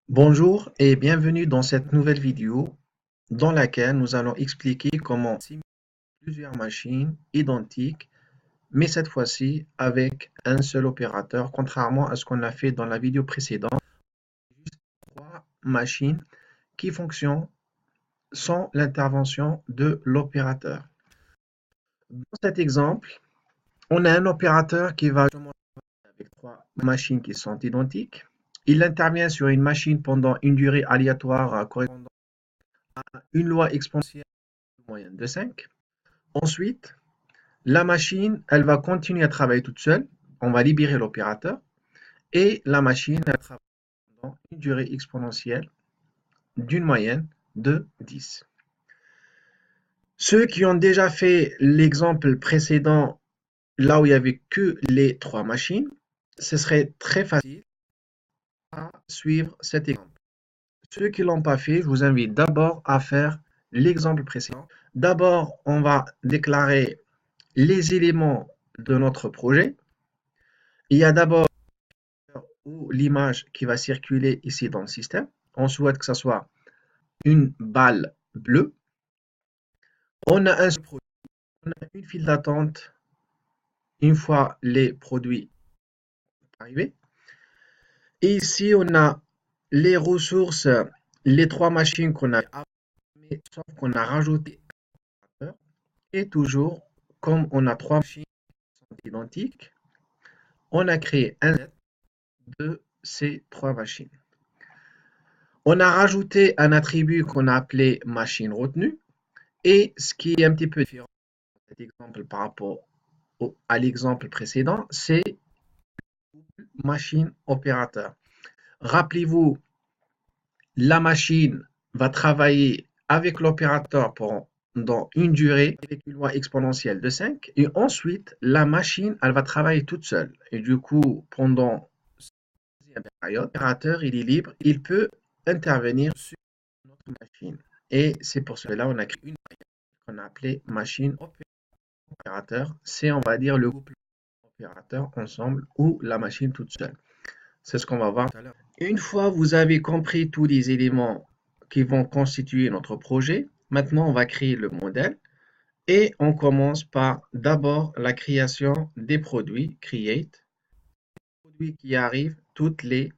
Bonjour et bienvenue dans cette nouvelle vidéo dans laquelle nous allons expliquer comment simuler plusieurs machines identiques, mais cette fois-ci avec un seul opérateur, contrairement à ce qu'on a fait dans la vidéo précédente, juste trois machines qui fonctionnent sans l'intervention de l'opérateur. Dans cet exemple, on a un opérateur qui va commencer avec trois machines qui sont identiques. Il intervient sur une machine pendant une durée aléatoire correspondant à une loi exponentielle moyenne de 5. Ensuite, la machine, elle va continuer à travailler toute seule. On va libérer l'opérateur et la machine, elle travaille pendant une durée exponentielle d'une moyenne de 10. Ceux qui ont déjà fait l'exemple précédent, là où il n'y avait que les trois machines, ce serait très facile à suivre cet exemple. Ceux qui ne l'ont pas fait, je vous invite d'abord à faire l'exemple précédent. D'abord, on va déclarer les éléments de notre projet. Il y a d'abord l'image qui va circuler ici dans le système. On souhaite que ce soit une balle bleue. On a un seul produit, on a une file d'attente une fois les produits arrivés. Et ici, on a les ressources, les trois machines qu'on a, sauf qu'on a rajouté un opérateur. Et toujours, comme on a trois machines qui sont identiques, on a créé un set de ces trois machines. On a rajouté un attribut qu'on a appelé machine retenue. Et ce qui est un petit peu différent dans cet exemple par rapport à l'exemple précédent, c'est machine opérateur. Rappelez-vous, la machine va travailler avec l'opérateur pendant une durée avec une loi exponentielle de 5 et ensuite la machine elle va travailler toute seule et du coup pendant cette deuxième période l'opérateur il est libre, il peut intervenir sur notre machine et c'est pour cela qu'on a créé une variable qu'on a appelée machine opérateur, c'est on va dire le couple opérateur ensemble ou la machine toute seule. C'est ce qu'on va voir tout à l'heure. Une fois vous avez compris tous les éléments qui vont constituer notre projet, maintenant on va créer le modèle et on commence par d'abord la création des produits, create, produits qui arrivent toutes les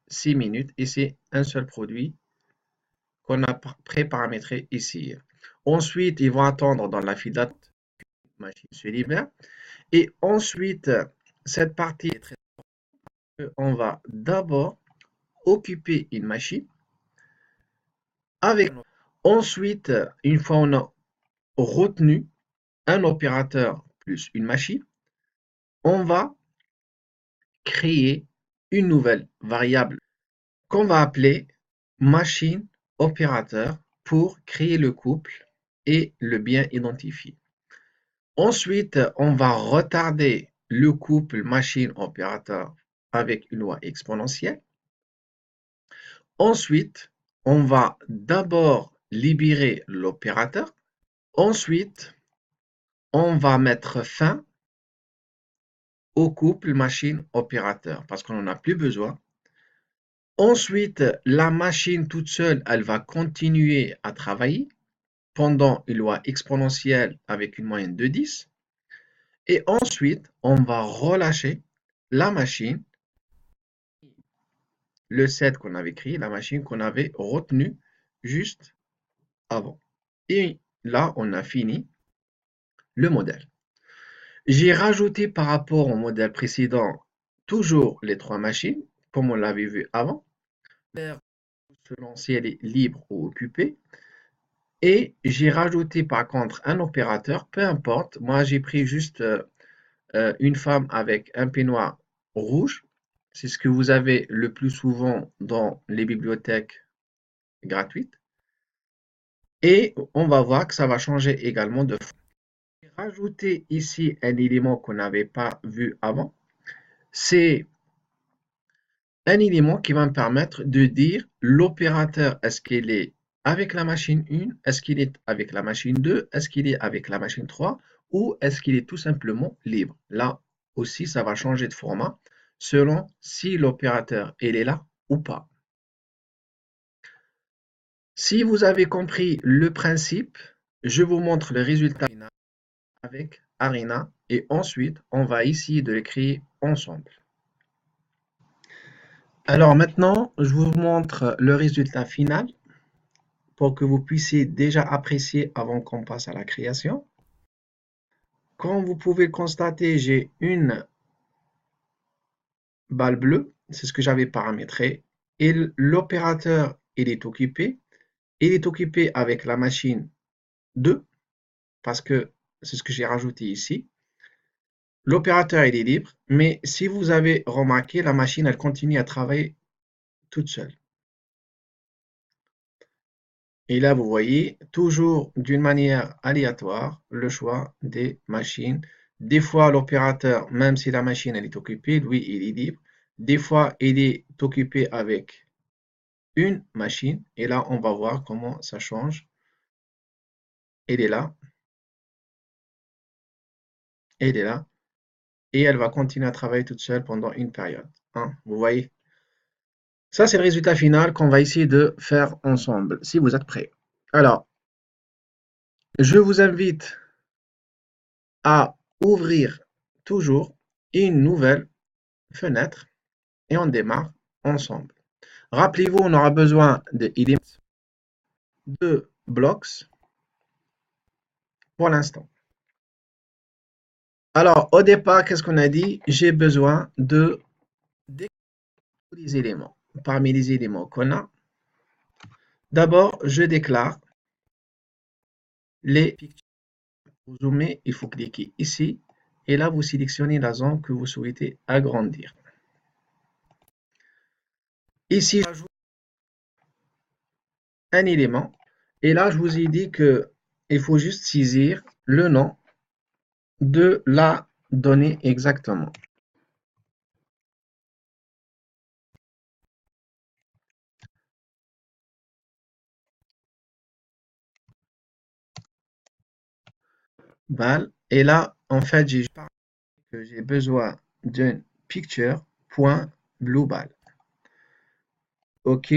6 minutes et c'est un seul produit qu'on a pré-paramétré ici. Ensuite, ils vont attendre dans la file d'attente, la machine se libère et ensuite cette partie est très importante. On va d'abord occuper une machine avec. Ensuite, une fois on a retenu un opérateur plus une machine, on va créer une nouvelle variable qu'on va appeler machine opérateur pour créer le couple et le bien identifier. Ensuite, on va retarder le couple machine opérateur avec une loi exponentielle. Ensuite, on va d'abord libérer l'opérateur. Ensuite, on va mettre fin au couple machine-opérateur parce qu'on n'en a plus besoin. Ensuite, la machine toute seule, elle va continuer à travailler pendant une loi exponentielle avec une moyenne de 10. Et ensuite, on va relâcher la machine, le set qu'on avait créé, la machine qu'on avait retenue juste avant. Et là, on a fini le modèle. J'ai rajouté par rapport au modèle précédent toujours les trois machines, comme on l'avait vu avant, selon si elle est libre ou occupée. Et j'ai rajouté par contre un opérateur, peu importe. Moi, j'ai pris juste une femme avec un peignoir rouge. C'est ce que vous avez le plus souvent dans les bibliothèques gratuites. Et on va voir que ça va changer également de forme. J'ai rajouté ici un élément qu'on n'avait pas vu avant. C'est un élément qui va me permettre de dire l'opérateur, est-ce qu'il est avec la machine 1, est-ce qu'il est avec la machine 2, est-ce qu'il est avec la machine 3 ou est-ce qu'il est tout simplement libre. Là aussi, ça va changer de format selon si l'opérateur il est là ou pas. Si vous avez compris le principe, je vous montre le résultat final avec Arena et ensuite on va essayer de les créer ensemble. Alors maintenant, je vous montre le résultat final pour que vous puissiez déjà apprécier avant qu'on passe à la création. Comme vous pouvez le constater, j'ai une balle bleue, c'est ce que j'avais paramétré, et l'opérateur il est occupé. Il est occupé avec la machine 2, parce que c'est ce que j'ai rajouté ici. L'opérateur il est libre, mais si vous avez remarqué, la machine elle continue à travailler toute seule. Et là, vous voyez, toujours d'une manière aléatoire, le choix des machines. Des fois, l'opérateur, même si la machine elle est occupée, lui, il est libre. Des fois, il est occupé avec une machine. Et là, on va voir comment ça change. Elle est là. Elle est là. Et elle va continuer à travailler toute seule pendant une période. Hein, vous voyez? Ça, c'est le résultat final qu'on va essayer de faire ensemble, si vous êtes prêts. Alors, je vous invite à ouvrir toujours une nouvelle fenêtre et on démarre ensemble. Rappelez-vous, on aura besoin de elements, de blocks pour l'instant. Alors, au départ, qu'est-ce qu'on a dit? J'ai besoin de des éléments. Parmi les éléments qu'on a, d'abord, je déclare les pictures. Pour zoomer, il faut cliquer ici et là, vous sélectionnez la zone que vous souhaitez agrandir. Ici, j'ajoute un élément et là, je vous ai dit que il faut juste saisir le nom de la donnée exactement. Val. Et là, en fait, j'ai besoin d'une picture.blueBall. OK.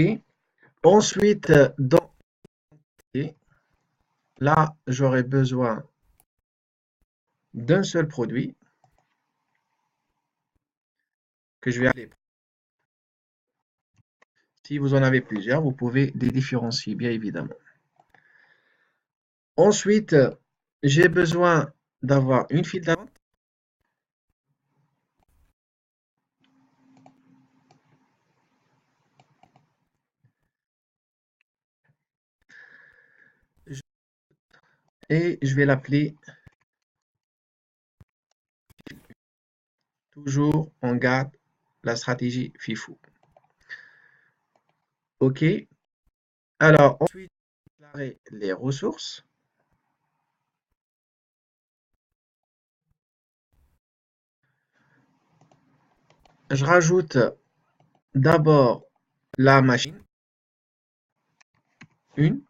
Ensuite, dans là, j'aurai besoin d'un seul produit que je vais appeler. Si vous en avez plusieurs, vous pouvez les différencier, bien évidemment. Ensuite, j'ai besoin d'avoir une file d'attente. Et je vais l'appeler toujours, on garde la stratégie FIFO. OK. Alors, ensuite, déclarer les ressources. Je rajoute d'abord la machine 1,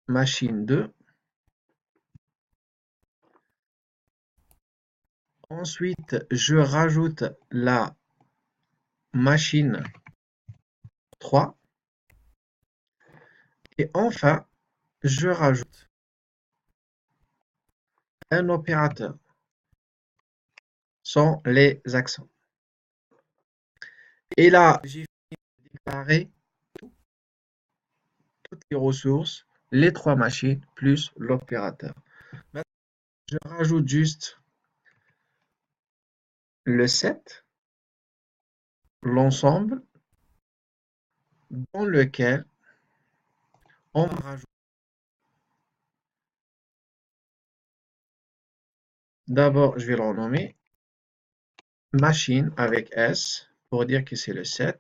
machine 2. Ensuite, je rajoute la machine 3. Et enfin, je rajoute un opérateur sans les accents. Et là, j'ai déclaré toutes les ressources, les 3 machines plus l'opérateur. Maintenant, je rajoute juste le set, l'ensemble dans lequel on rajoute d'abord, je vais le renommer machine avec S pour dire que c'est le set.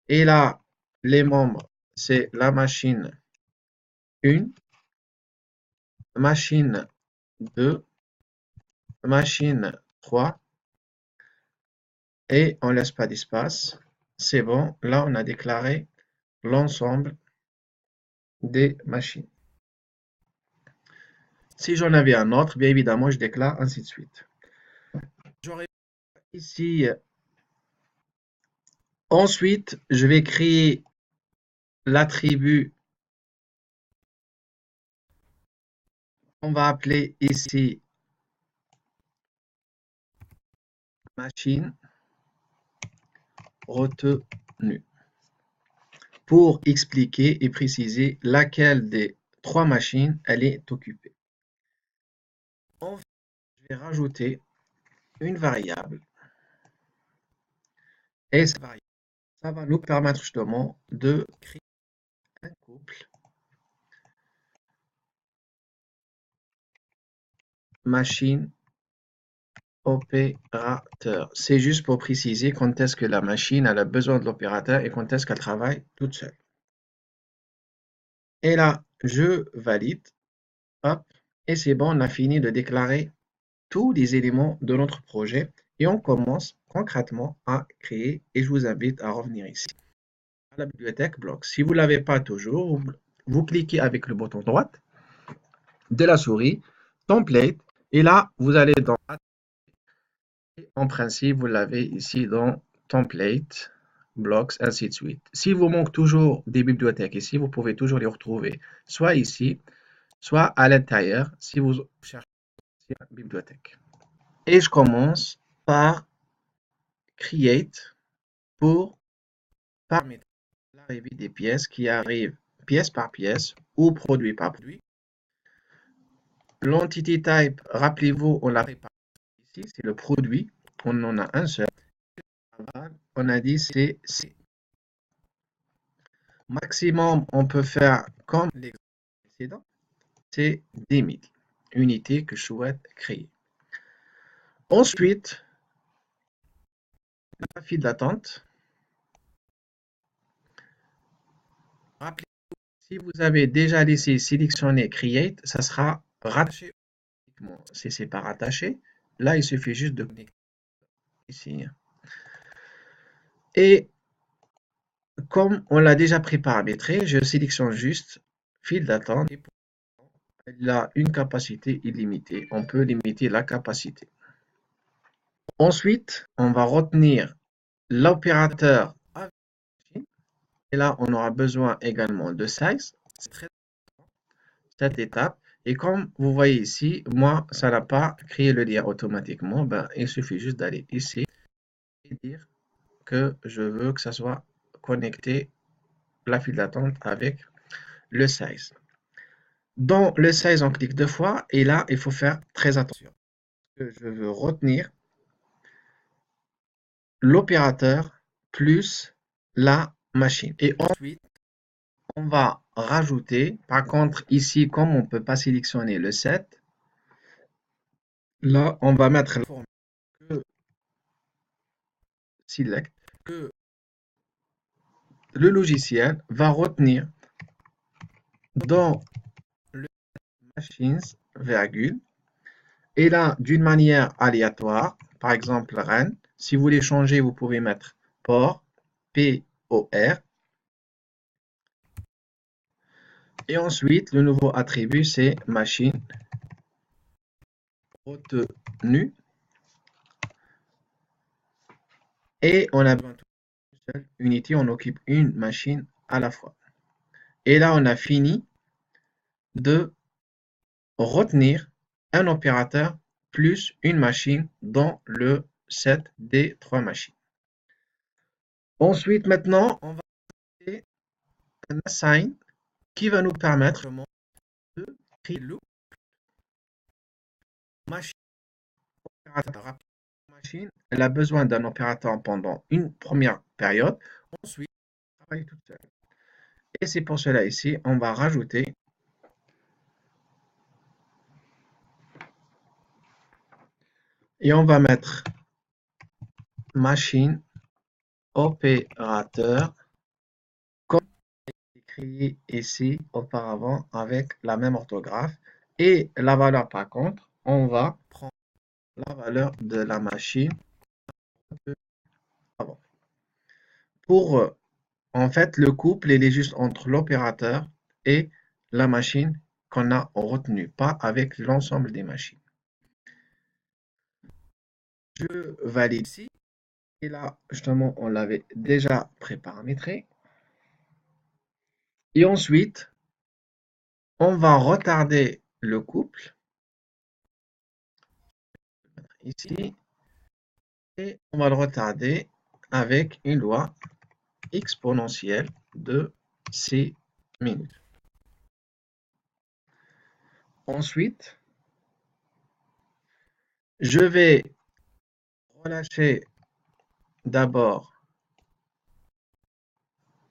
Et là, les membres, c'est la machine 1, machine 2, machine 3 et on laisse pas d'espace. C'est bon, là on a déclaré l'ensemble des machines. Si j'en avais un autre, bien évidemment, je déclare ainsi de suite. J'aurai ici, ensuite, je vais créer l'attribut, on va appeler ici machine retenue pour expliquer et préciser laquelle des trois machines elle est occupée. Ensuite, je vais rajouter une variable et cette variable, ça va nous permettre justement de créer un couple machine opérateur. C'est juste pour préciser quand est-ce que la machine elle a besoin de l'opérateur et quand est-ce qu'elle travaille toute seule. Et là, je valide. Hop, et c'est bon, on a fini de déclarer tous les éléments de notre projet et on commence concrètement à créer et je vous invite à revenir ici à la bibliothèque Blocks. Si vous ne l'avez pas toujours, vous cliquez avec le bouton droite de la souris, Template, et là, vous allez dans en principe, vous l'avez ici dans Template, Blocks, ainsi de suite. S'il vous manque toujours des bibliothèques ici, vous pouvez toujours les retrouver soit ici, soit à l'intérieur si vous cherchez la bibliothèque. Et je commence par Create pour paramétrer l'arrivée des pièces qui arrivent pièce par pièce ou produit par produit. L'entity type, rappelez-vous, on l'a préparé ici, c'est le produit, on en a un seul. On a dit c'est C. Maximum, on peut faire comme l'exemple précédent, c'est 10 000 unités que je souhaite créer. Ensuite, la file d'attente. Rappelez-vous, si vous avez déjà laissé sélectionner Create, ça sera rattaché. Si c'est pas rattaché, là, il suffit juste de cliquer ici. Et comme on l'a déjà pré-paramétré, je sélectionne juste file d'attente. Elle a une capacité illimitée. On peut limiter la capacité. Ensuite, on va retenir l'opérateur avec machine. Et là, on aura besoin également de size. C'est très important, cette étape. Et comme vous voyez ici, moi, ça n'a pas créé le lien automatiquement. Ben, il suffit juste d'aller ici et dire que je veux que ça soit connecté la file d'attente avec le size. Dans le size, on clique deux fois et là, il faut faire très attention. Je veux retenir l'opérateur plus la machine. Et ensuite, on va rajouter, par contre, ici, comme on ne peut pas sélectionner le set, là, on va mettre la formule que select, que le logiciel va retenir dans le machines, virgule, et là, d'une manière aléatoire, par exemple, REN, si vous voulez changer, vous pouvez mettre port, P-O-R, et ensuite, le nouveau attribut, c'est machine retenue. Et on a besoin d'une seule unité, on occupe une machine à la fois. Et là, on a fini de retenir un opérateur plus une machine dans le set des trois machines. Ensuite, maintenant, on va créer un assign qui va nous permettre de créer le machine. Machine, elle a besoin d'un opérateur pendant une première période. Ensuite, elle travaille toute seule. Et c'est pour cela ici, on va rajouter et on va mettre machine opérateur comme écrit ici auparavant avec la même orthographe. Et la valeur par contre, on va prendre la valeur de la machine avant. Pour en fait, le couple, il est juste entre l'opérateur et la machine qu'on a retenue, pas avec l'ensemble des machines. Je valide ici. Et là, justement, on l'avait déjà pré-paramétré. Et ensuite, on va retarder le couple ici et on va le retarder avec une loi exponentielle de 6 minutes. Ensuite, je vais relâcher d'abord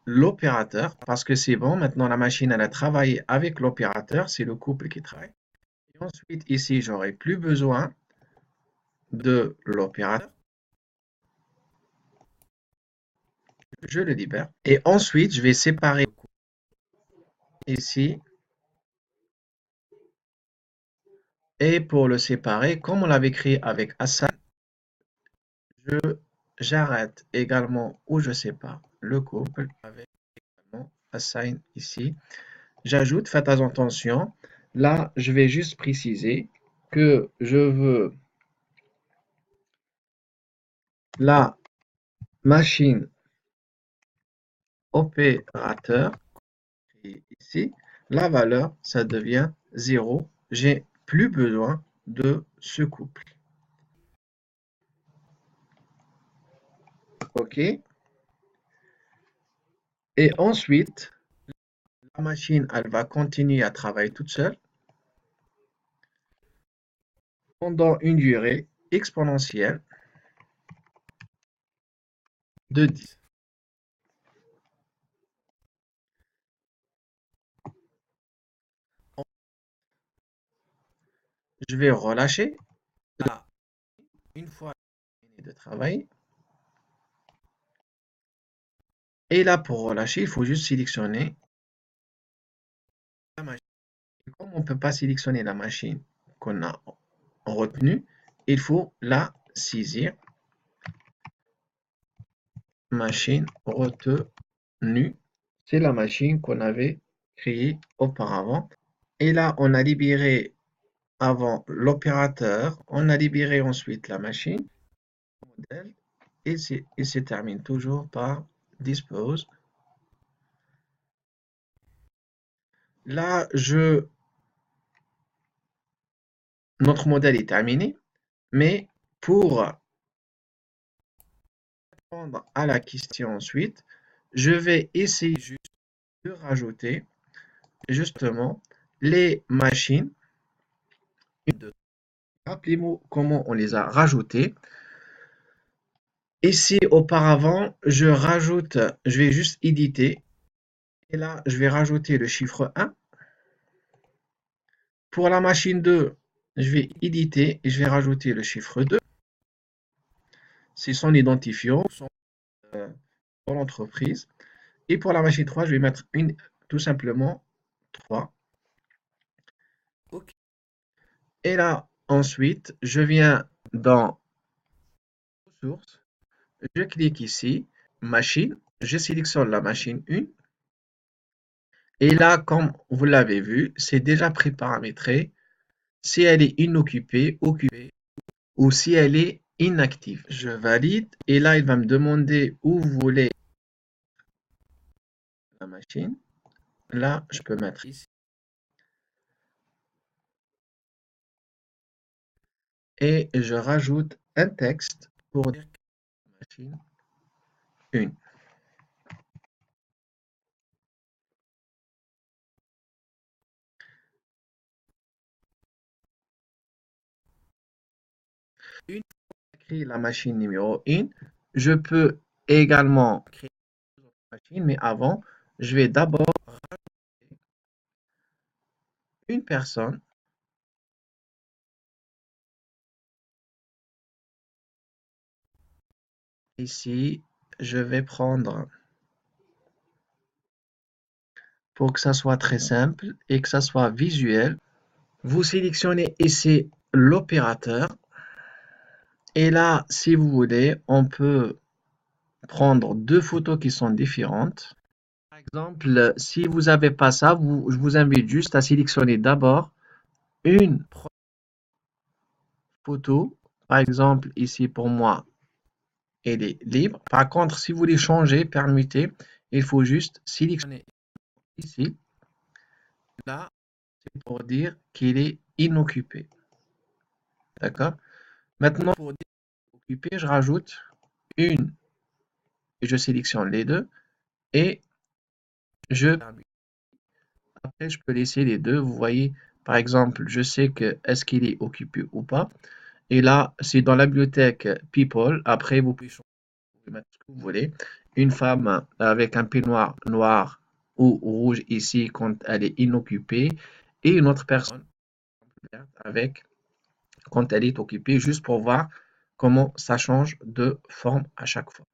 l'opérateur parce que c'est bon, maintenant la machine elle a travaillé avec l'opérateur, c'est le couple qui travaille. Et ensuite ici, j'aurai plus besoin de l'opérateur. Je le libère. Et ensuite, je vais séparer ici. Et pour le séparer, comme on l'avait créé avec Assign, j'arrête également ou je sépare le couple avec également Assign ici. J'ajoute, faites attention, là je vais juste préciser que je veux la machine opérateur et ici, la valeur ça devient 0. J'ai plus besoin de ce couple. OK. Et ensuite, la machine, elle va continuer à travailler toute seule pendant une durée exponentielle de 10. Je vais relâcher là, une fois fini de travailler. Et là, pour relâcher, il faut juste sélectionner la machine. Et comme on ne peut pas sélectionner la machine qu'on a retenue, il faut la saisir. Machine retenue. C'est la machine qu'on avait créée auparavant. Et là, on a libéré avant l'opérateur, on a libéré ensuite la machine, modèle, et se termine toujours par dispose. Là, notre modèle est terminé, mais pour répondre à la question ensuite, je vais essayer juste de rajouter justement les machines. Rappelez-moi comment on les a rajoutées. Ici, auparavant, je vais juste éditer. Et là, je vais rajouter le chiffre 1. Pour la machine 2, je vais éditer et je vais rajouter le chiffre 2. C'est son identifiant pour l'entreprise. Et pour la machine 3, je vais mettre tout simplement 3. OK. Et là, ensuite, je viens dans ressources, je clique ici, machine, je sélectionne la machine 1. Et là, comme vous l'avez vu, c'est déjà préparamétré si elle est inoccupée, occupée ou si elle est inactive. Je valide et là, il va me demander où vous voulez la machine. Là, je peux mettre ici. Et je rajoute un texte pour dire que la machine 1. Une fois que j'ai créé la machine numéro 1, je peux également créer une autre machine, mais avant, je vais d'abord rajouter une personne. Ici, je vais prendre, pour que ça soit très simple et que ça soit visuel, vous sélectionnez ici l'opérateur. Et là, si vous voulez, on peut prendre deux photos qui sont différentes. Par exemple, si vous n'avez pas ça, je vous invite juste à sélectionner d'abord une photo. Par exemple, ici pour moi, elle est libre. Par contre, si vous voulez changer, permuter, il faut juste sélectionner ici. Là, c'est pour dire qu'il est inoccupé. D'accord? Maintenant, pour dire occupé, je rajoute une, et je sélectionne les deux, et je après, je peux laisser les deux. Vous voyez, par exemple, je sais que est-ce qu'il est occupé ou pas. Et là, c'est dans la bibliothèque People. Après, vous pouvez mettre ce que vous voulez. Une femme avec un peignoir noir ou rouge ici quand elle est inoccupée. Et une autre personne avec quand elle est occupée, juste pour voir comment ça change de forme à chaque fois.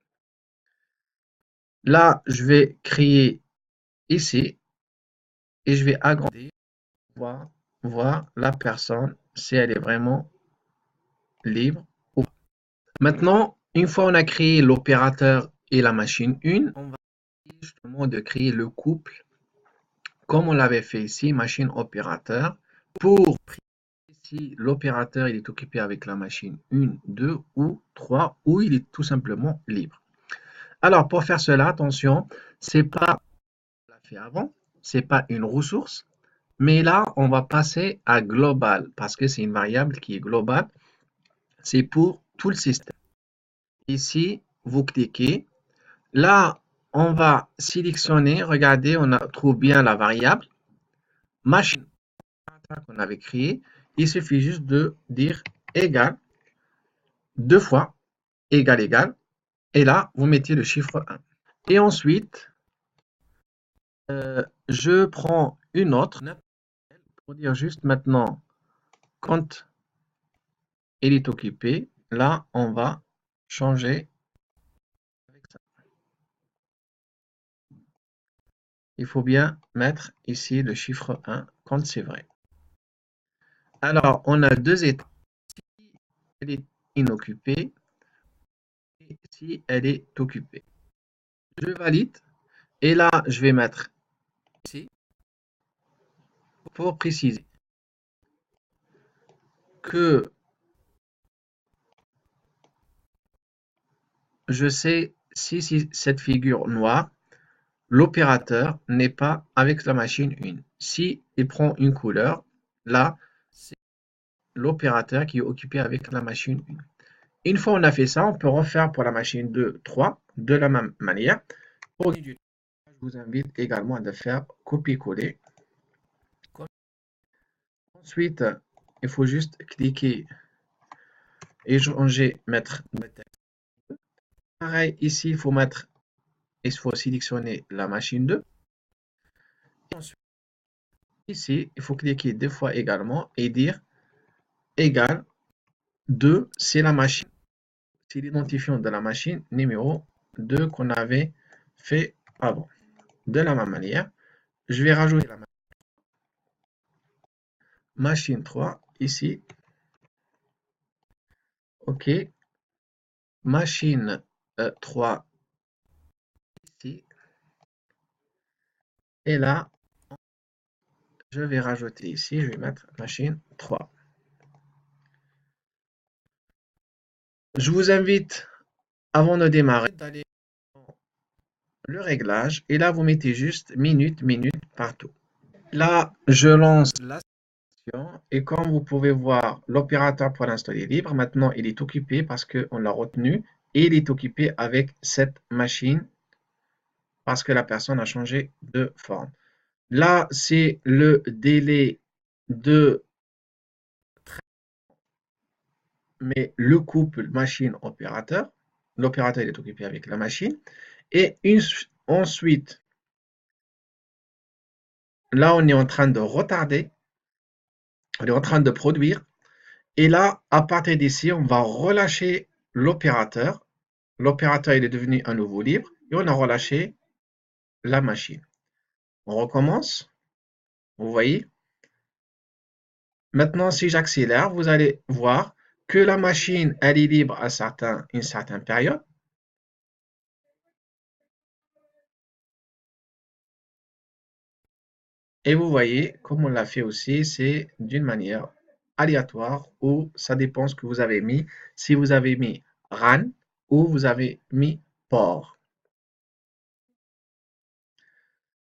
Là, je vais créer ici et je vais agrandir pour voir la personne si elle est vraiment libre ou pas. Maintenant, une fois on a créé l'opérateur et la machine 1, on va essayer justement de créer le couple comme on l'avait fait ici, machine opérateur, pour si l'opérateur il est occupé avec la machine 1, 2 ou 3 ou il est tout simplement libre. Alors pour faire cela, attention, c'est pas ce qu'on a fait avant, c'est pas une ressource, mais là on va passer à global parce que c'est une variable qui est globale, c'est pour tout le système. Ici, vous cliquez. Là, on va sélectionner. Regardez, trouve bien la variable machine qu'on avait créée. Il suffit juste de dire égal, deux fois, égal, égal. Et là, vous mettez le chiffre 1. Et ensuite, je prends une autre pour dire juste maintenant, quand il est occupé, là, on va changer avec ça. Il faut bien mettre ici le chiffre 1 quand c'est vrai. Alors, on a deux étapes. Si elle est inoccupée et si elle est occupée. Je valide et là, je vais mettre ici pour préciser que je sais si cette figure noire, l'opérateur n'est pas avec la machine 1. Si il prend une couleur, là, c'est l'opérateur qui est occupé avec la machine 1. Une fois on a fait ça, on peut refaire pour la machine 2, 3 de la même manière. Pour gagner du temps, je vous invite également à faire copier-coller. Ensuite, il faut juste cliquer et changer, mettre le texte. Pareil, ici, il faut sélectionner la machine 2. Et ensuite, ici, il faut cliquer deux fois également et dire égal 2, c'est la machine, c'est l'identifiant de la machine numéro 2 qu'on avait fait avant. De la même manière, je vais rajouter la machine 3 ici. OK. Machine 3 ici. Et là, je vais rajouter ici, je vais mettre machine 3. Je vous invite, avant de démarrer, d'aller dans le réglage. Et là, vous mettez juste minute, minute partout. Là, je lance la session. Et comme vous pouvez voir, l'opérateur pour l'instant est libre. Maintenant, il est occupé parce qu'on l'a retenu. Et il est occupé avec cette machine parce que la personne a changé de forme. Là, c'est le délai de mais le couple machine-opérateur, l'opérateur est occupé avec la machine, et ensuite, là on est en train de retarder, on est en train de produire, et là, à partir d'ici, on va relâcher l'opérateur. L'opérateur il est devenu un nouveau libre, et on a relâché la machine. On recommence, vous voyez. Maintenant, si j'accélère, vous allez voir que la machine, elle est libre à une certaine période. Et vous voyez, comme on l'a fait aussi, c'est d'une manière aléatoire ou ça dépend ce que vous avez mis. Si vous avez mis RAN ou vous avez mis port.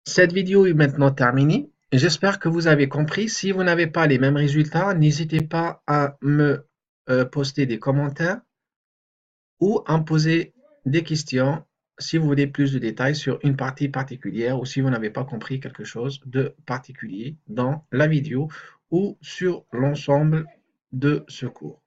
Cette vidéo est maintenant terminée. J'espère que vous avez compris. Si vous n'avez pas les mêmes résultats, n'hésitez pas à me poster des commentaires ou à me poser des questions si vous voulez plus de détails sur une partie particulière ou si vous n'avez pas compris quelque chose de particulier dans la vidéo ou sur l'ensemble de ce cours.